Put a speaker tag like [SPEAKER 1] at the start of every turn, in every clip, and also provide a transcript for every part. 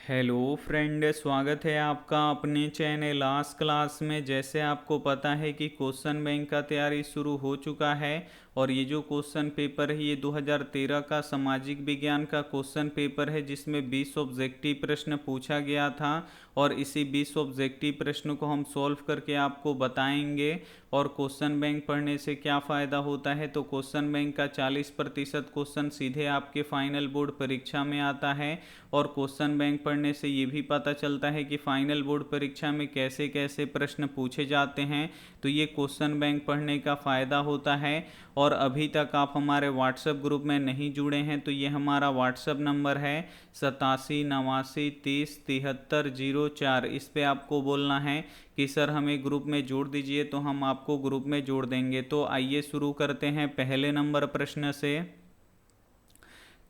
[SPEAKER 1] Hello friend, स्वागत है आपका अपने चैनल आज क्लास में। जैसे आपको पता है कि क्वेश्चन बैंक का तैयारी शुरू हो चुका है और ये जो क्वेश्चन पेपर है ये 2013 का सामाजिक विज्ञान का क्वेश्चन पेपर है, जिसमें 20 ऑब्जेक्टिव प्रश्न पूछा गया था और इसी 20 ऑब्जेक्टिव प्रश्न को हम सॉल्व करके आपको बताएंगे। और क्वेश्चन बैंक पढ़ने से क्या फ़ायदा होता है, तो क्वेश्चन बैंक का 40% क्वेश्चन सीधे आपके फाइनल बोर्ड परीक्षा में आता है। और क्वेश्चन बैंक पढ़ने से ये भी पता चलता है कि फाइनल बोर्ड परीक्षा में कैसे कैसे प्रश्न पूछे जाते हैं। तो ये क्वेश्चन बैंक पढ़ने का फ़ायदा होता है। और अभी तक आप हमारे व्हाट्सएप ग्रुप में नहीं जुड़े हैं तो ये हमारा व्हाट्सएप नंबर है 87 89 30 7304। इस पे आपको बोलना है कि सर हमें ग्रुप में जोड़ दीजिए, तो हम आपको ग्रुप में जोड़ देंगे। तो आइए शुरू करते हैं पहले नंबर प्रश्न से।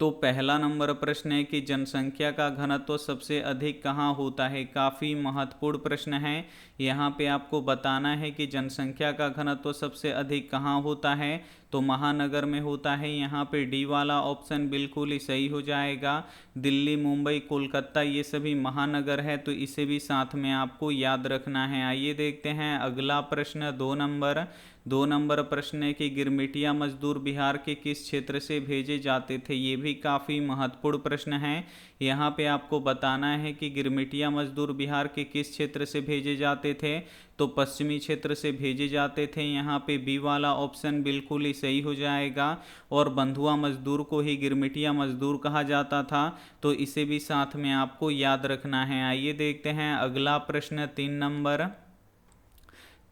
[SPEAKER 1] तो पहला नंबर प्रश्न है कि जनसंख्या का घनत्व सबसे अधिक कहाँ होता है। काफ़ी महत्वपूर्ण प्रश्न है। यहाँ पे आपको बताना है कि जनसंख्या का घनत्व सबसे अधिक कहाँ होता है, तो महानगर में होता है। यहाँ पे डी वाला ऑप्शन बिल्कुल ही सही हो जाएगा। दिल्ली, मुंबई, कोलकाता ये सभी महानगर है, तो इसे भी साथ में आपको याद रखना है। आइए देखते हैं अगला प्रश्न। दो नंबर प्रश्न है कि गिरमिटिया मजदूर बिहार के किस क्षेत्र से भेजे जाते थे। ये भी काफ़ी महत्वपूर्ण प्रश्न है। यहाँ पे आपको बताना है कि गिरमिटिया मजदूर बिहार के किस क्षेत्र से भेजे जाते थे, तो पश्चिमी क्षेत्र से भेजे जाते थे। यहाँ पे बी वाला ऑप्शन बिल्कुल ही सही हो जाएगा। और बंधुआ मजदूर को ही गिरमिटिया मजदूर कहा जाता था, तो इसे भी साथ में आपको याद रखना है। आइए देखते हैं अगला प्रश्न।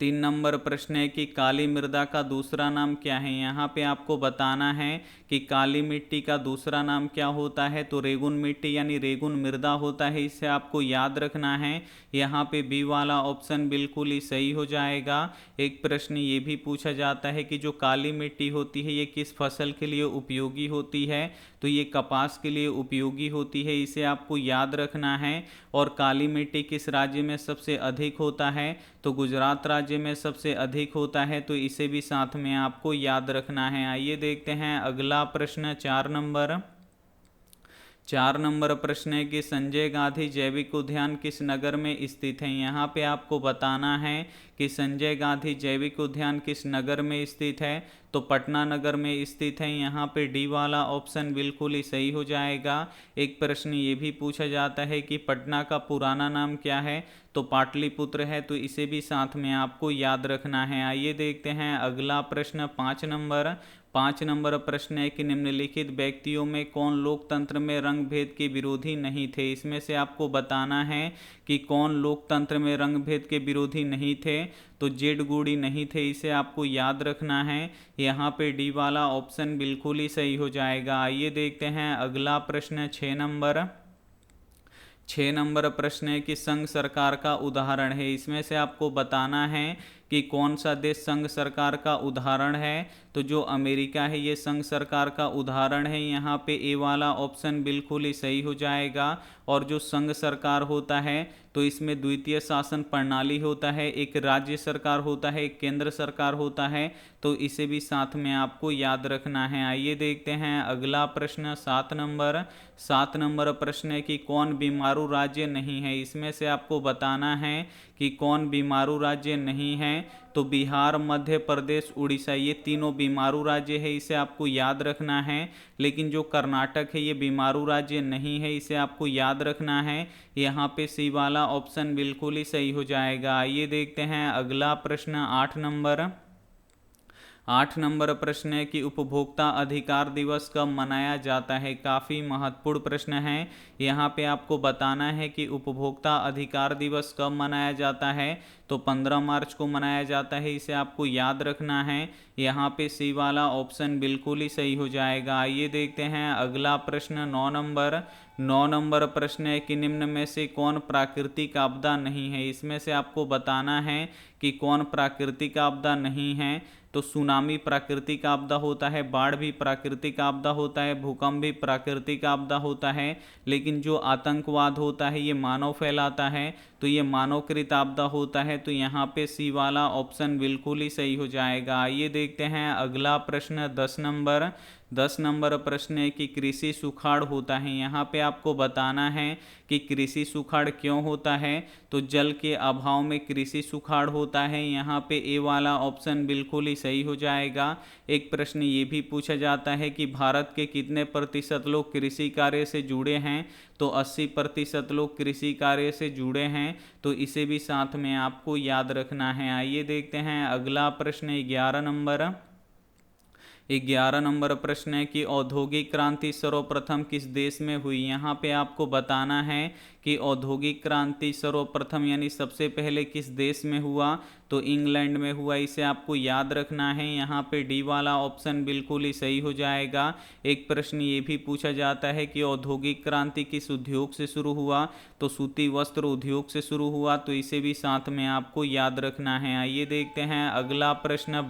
[SPEAKER 1] तीन नंबर प्रश्न है कि काली मृदा का दूसरा नाम क्या है। यहाँ पे आपको बताना है कि काली मिट्टी का दूसरा नाम क्या होता है, तो रेगुन मिट्टी यानी रेगुन मृदा होता है। इसे आपको याद रखना है। यहाँ पे बी वाला ऑप्शन बिल्कुल ही सही हो जाएगा। एक प्रश्न ये भी पूछा जाता है कि जो काली मिट्टी होती है ये किस फसल के लिए उपयोगी होती है, तो ये कपास के लिए उपयोगी होती है। इसे आपको याद रखना है। और काली मिट्टी किस राज्य में सबसे अधिक होता है, तो गुजरात राज्य में सबसे अधिक होता है, तो इसे भी साथ में आपको याद रखना है। आइए देखते हैं अगला प्रश्न। चार नंबर प्रश्न है कि संजय गांधी जैविक उद्यान किस नगर में स्थित है। यहाँ पे आपको बताना है कि संजय गांधी जैविक उद्यान किस नगर में स्थित है, तो पटना नगर में स्थित है। यहाँ पे डी वाला ऑप्शन बिल्कुल ही सही हो जाएगा। एक प्रश्न ये भी पूछा जाता है कि पटना का पुराना नाम क्या है, तो पाटलिपुत्र है, तो इसे भी साथ में आपको याद रखना है। आइए देखते हैं अगला प्रश्न। पाँच नंबर प्रश्न है कि निम्नलिखित व्यक्तियों में कौन लोकतंत्र में रंग भेद के विरोधी नहीं थे। इसमें से आपको बताना है कि कौन लोकतंत्र में रंग भेद के विरोधी नहीं थे, तो जेड गुडी नहीं थे। इसे आपको याद रखना है। यहाँ पे डी वाला ऑप्शन बिल्कुल ही सही हो जाएगा। आइए देखते हैं अगला प्रश्न। 6 नंबर प्रश्न है कि संघ सरकार का उदाहरण है। इसमें से आपको बताना है कि कौन सा देश संघ सरकार का उदाहरण है, तो जो अमेरिका है ये संघ सरकार का उदाहरण है। यहाँ पे ए वाला ऑप्शन बिल्कुल ही सही हो जाएगा। और जो संघ सरकार होता है तो इसमें द्वितीय शासन प्रणाली होता है, एक राज्य सरकार होता है, एक केंद्र सरकार होता है, तो इसे भी साथ में आपको याद रखना है। आइए देखते हैं अगला प्रश्न। 7 नंबर प्रश्न है कि कौन बीमारू राज्य नहीं है। इसमें से आपको बताना है कि कौन बीमारू राज्य नहीं है, तो बिहार, मध्य प्रदेश, उड़ीसा ये तीनों बीमारू राज्य है। इसे आपको याद रखना है। लेकिन जो कर्नाटक है ये बीमारू राज्य नहीं है, इसे आपको याद रखना है। यहाँ पे सी वाला ऑप्शन बिल्कुल ही सही हो जाएगा। आइए देखते हैं अगला प्रश्न। 8 नंबर प्रश्न है कि उपभोक्ता अधिकार दिवस कब मनाया जाता है। काफ़ी महत्वपूर्ण प्रश्न है। यहाँ पे आपको बताना है कि उपभोक्ता अधिकार दिवस कब मनाया जाता है, तो 15 मार्च को मनाया जाता है। इसे आपको याद रखना है। यहाँ पे सी वाला ऑप्शन बिल्कुल ही सही हो जाएगा। आइए देखते हैं अगला प्रश्न। 9 नंबर प्रश्न है कि निम्न में से कौन प्राकृतिक आपदा नहीं है। इसमें से आपको बताना है कि कौन प्राकृतिक आपदा नहीं है, तो सुनामी प्राकृतिक आपदा होता है, बाढ़ भी प्राकृतिक आपदा होता है, भूकंप भी प्राकृतिक आपदा होता है। लेकिन जो आतंकवाद होता है ये मानव फैलाता है, तो ये मानवकृत आपदा होता है। तो यहाँ पे सी वाला ऑप्शन बिल्कुल ही सही हो जाएगा। आइए देखते हैं अगला प्रश्न। 10 नंबर प्रश्न है कि कृषि सुखाड़ होता है, यहाँ पे आपको बताना है कि कृषि सुखाड़ क्यों होता है। तो जल के अभाव में कृषि सुखाड़ होता है, यहाँ पे ए वाला ऑप्शन बिल्कुल ही सही हो जाएगा। एक प्रश्न ये भी पूछा जाता है कि भारत के कितने प्रतिशत लोग कृषि कार्य से जुड़े हैं, तो 80% लोग कृषि कार्य से जुड़े हैं, तो इसे भी साथ में आपको याद रखना है। आइए देखते हैं अगला प्रश्न 11 नंबर प्रश्न है कि औद्योगिक क्रांति सर्वप्रथम किस देश में हुई। यहाँ पे आपको बताना है कि औद्योगिक क्रांति सर्वप्रथम यानी सबसे पहले किस देश में हुआ, तो इंग्लैंड में हुआ, इसे आपको याद रखना है। यहाँ पे डी वाला ऑप्शन बिल्कुल ही सही हो जाएगा। एक प्रश्न ये भी पूछा जाता है कि औद्योगिक क्रांति किस उद्योग से शुरू हुआ, तो सूती वस्त्र उद्योग से शुरू हुआ, तो इसे भी साथ में आपको याद रखना है। आइए देखते हैं अगला प्रश्न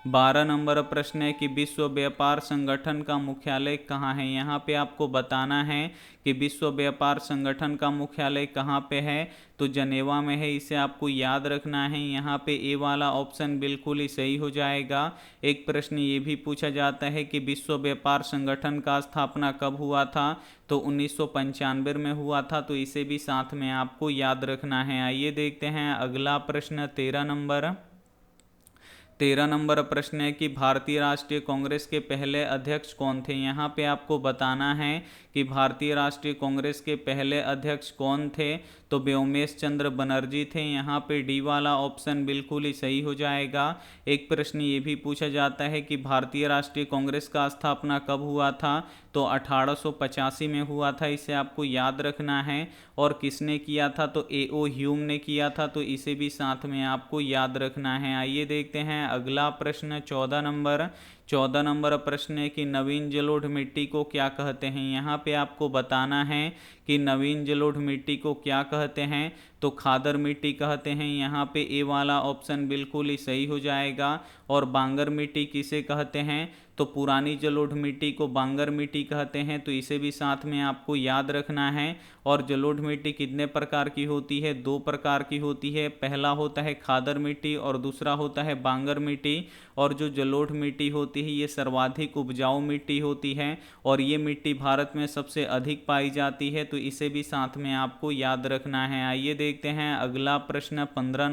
[SPEAKER 1] 12 नंबर प्रश्न है कि विश्व व्यापार संगठन का मुख्यालय कहाँ है। यहाँ पे आपको बताना है कि विश्व व्यापार संगठन का मुख्यालय कहाँ पे है, तो जनेवा में है, इसे आपको याद रखना है। यहाँ पे ए वाला ऑप्शन बिल्कुल ही सही हो जाएगा। एक प्रश्न ये भी पूछा जाता है कि विश्व व्यापार संगठन का स्थापना कब हुआ था, तो 1995 में हुआ था, तो इसे भी साथ में आपको याद रखना है। आइए देखते हैं अगला प्रश्न 13 नंबर प्रश्न है कि भारतीय राष्ट्रीय कांग्रेस के पहले अध्यक्ष कौन थे। यहाँ पे आपको बताना है कि भारतीय राष्ट्रीय कांग्रेस के पहले अध्यक्ष कौन थे, तो व्योमेश चंद्र बनर्जी थे। यहाँ पे डी वाला ऑप्शन बिल्कुल ही सही हो जाएगा। एक प्रश्न ये भी पूछा जाता है कि भारतीय राष्ट्रीय कांग्रेस का स्थापना कब हुआ था, तो 1885 में हुआ था, इसे आपको याद रखना है। और किसने किया था, तो ए.ओ. ह्यूम ने किया था, तो इसे भी साथ में आपको याद रखना है। आइए देखते हैं अगला प्रश्न 14 नंबर प्रश्न है कि नवीन जलोढ़ मिट्टी को क्या कहते हैं। यहाँ पे आपको बताना है कि नवीन जलोढ़ मिट्टी को क्या कहते हैं, तो खादर मिट्टी कहते हैं। यहाँ पे ए वाला ऑप्शन बिल्कुल ही सही हो जाएगा। और बांगर मिट्टी किसे कहते हैं, तो पुरानी जलोढ़ मिट्टी को बांगर मिट्टी कहते हैं, तो इसे भी साथ में आपको याद रखना है। और जलोढ़ मिट्टी कितने प्रकार की होती है, 2 प्रकार की होती है। पहला होता है खादर मिट्टी और दूसरा होता है बांगर मिट्टी। और जो जलोढ़ मिट्टी होती है ये सर्वाधिक उपजाऊ मिट्टी होती है और ये मिट्टी भारत में सबसे अधिक पाई जाती है, तो इसे भी साथ में आपको याद रखना है। आइए देखते हैं अगला प्रश्न 15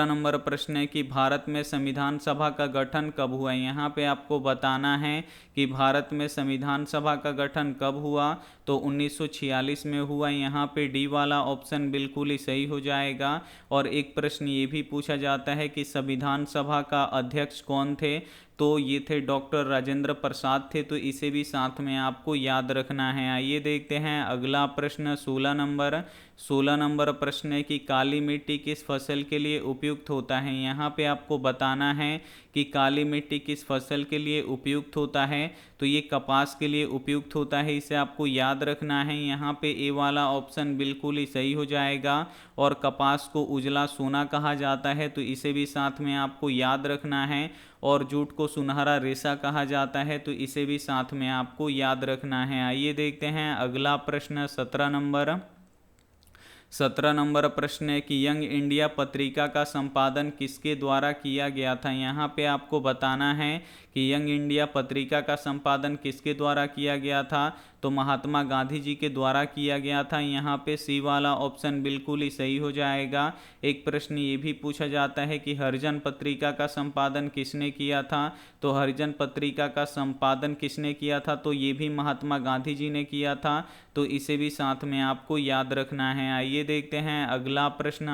[SPEAKER 1] नंबर प्रश्न है कि भारत में संविधान सभा का गठन कब हुआ। यहाँ पे आपको बताना है कि भारत में संविधान सभा का गठन कब हुआ, तो 1946 में हुआ। यहाँ पे डी वाला ऑप्शन बिल्कुल ही सही हो जाएगा। और एक प्रश्न ये भी पूछा जाता है कि संविधान सभा का अध्यक्ष कौन थे, तो ये थे डॉक्टर राजेंद्र प्रसाद थे, तो इसे भी साथ में आपको याद रखना है। आइए देखते हैं अगला प्रश्न 16 नंबर प्रश्न है कि काली मिट्टी किस फसल के लिए उपयुक्त होता है। यहाँ पे आपको बताना है कि काली मिट्टी किस फसल के लिए उपयुक्त होता है, तो ये कपास के लिए उपयुक्त होता है, इसे आपको याद रखना है। यहाँ पे ए वाला ऑप्शन बिल्कुल ही सही हो जाएगा। और कपास को उजला सोना कहा जाता है, तो इसे भी साथ में आपको याद रखना है। और जूट को सुनहरा रेशा कहा जाता है, तो इसे भी साथ में आपको याद रखना है। आइए देखते हैं अगला प्रश्न 17 नंबर प्रश्न है कि यंग इंडिया पत्रिका का संपादन किसके द्वारा किया गया था। यहाँ पे आपको बताना है कि यंग इंडिया पत्रिका का संपादन किसके द्वारा किया गया था, तो महात्मा गांधी जी के द्वारा किया गया था। यहाँ पे सी वाला ऑप्शन बिल्कुल ही सही हो जाएगा। एक प्रश्न ये भी पूछा जाता है कि हरिजन पत्रिका का संपादन किसने किया था, तो हरिजन पत्रिका का संपादन किसने किया था, तो ये भी महात्मा गांधी जी ने किया था, तो इसे भी साथ में आपको याद रखना है। आइए देखते हैं अगला प्रश्न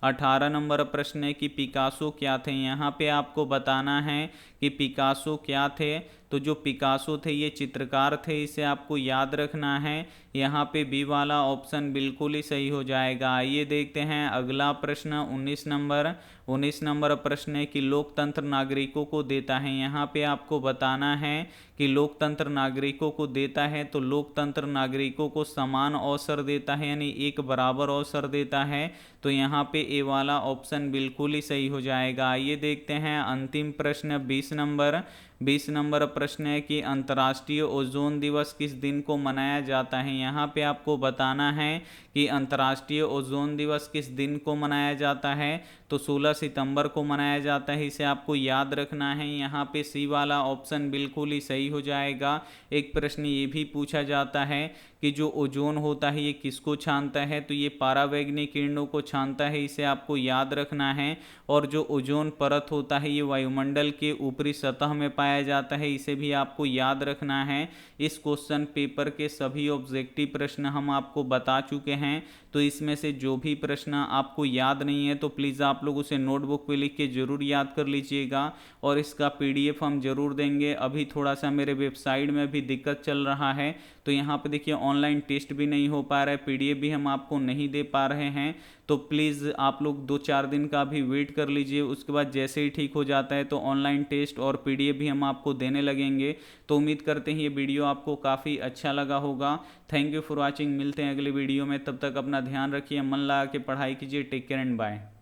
[SPEAKER 1] 18 नंबर प्रश्न है कि पिकासो क्या थे। यहाँ पे आपको बताना है कि पिकासो क्या थे, तो जो पिकासो थे ये चित्रकार थे, इसे आपको याद रखना है। यहाँ पे बी वाला ऑप्शन बिल्कुल ही सही हो जाएगा। आइए देखते हैं अगला प्रश्न 19 नंबर प्रश्न है कि लोकतंत्र नागरिकों को देता है। यहाँ पे आपको बताना है कि लोकतंत्र नागरिकों को देता है, तो लोकतंत्र नागरिकों को समान अवसर देता है, यानी एक बराबर अवसर देता है, तो यहाँ पे ए वाला ऑप्शन बिल्कुल ही सही हो जाएगा। आइए देखते हैं अंतिम प्रश्न 20 नंबर प्रश्न है कि अंतर्राष्ट्रीय ओजोन दिवस किस दिन को मनाया जाता है। यहाँ पे आपको बताना है कि अंतर्राष्ट्रीय ओजोन दिवस किस दिन को मनाया जाता है, तो 16 सितंबर को मनाया जाता है, इसे आपको याद रखना है। यहाँ पे सी वाला ऑप्शन बिल्कुल ही सही हो जाएगा। एक प्रश्न ये भी पूछा जाता है कि जो ओजोन होता है ये किसको छानता है, तो ये परावैंगनी किरणों को छानता है, इसे आपको याद रखना है। और जो ओजोन परत होता है ये वायुमंडल के ऊपरी सतह में पाया जाता है, इसे भी आपको याद रखना है। इस क्वेश्चन पेपर के सभी ऑब्जेक्टिव प्रश्न हम आपको बता चुके हैं, तो इसमें से जो भी प्रश्न आपको याद नहीं है तो प्लीज़ आप लोग उसे नोटबुक पे लिख के ज़रूर याद कर लीजिएगा, और इसका पीडीएफ हम ज़रूर देंगे। अभी थोड़ा सा मेरे वेबसाइट में भी दिक्कत चल रहा है, तो यहाँ पे देखिए ऑनलाइन टेस्ट भी नहीं हो पा रहा है, पीडीएफ भी हम आपको नहीं दे पा रहे हैं। तो प्लीज़ आप लोग 2-4 दिन का भी वेट कर लीजिए, उसके बाद जैसे ही ठीक हो जाता है तो ऑनलाइन टेस्ट और पीडीएफ भी हम आपको देने लगेंगे। तो उम्मीद करते हैं ये वीडियो आपको काफ़ी अच्छा लगा होगा। थैंक यू फॉर वॉचिंग, मिलते हैं अगले वीडियो में, तब तक अपना ध्यान रखिए, मन लगा के पढ़ाई कीजिए। Take care and bye.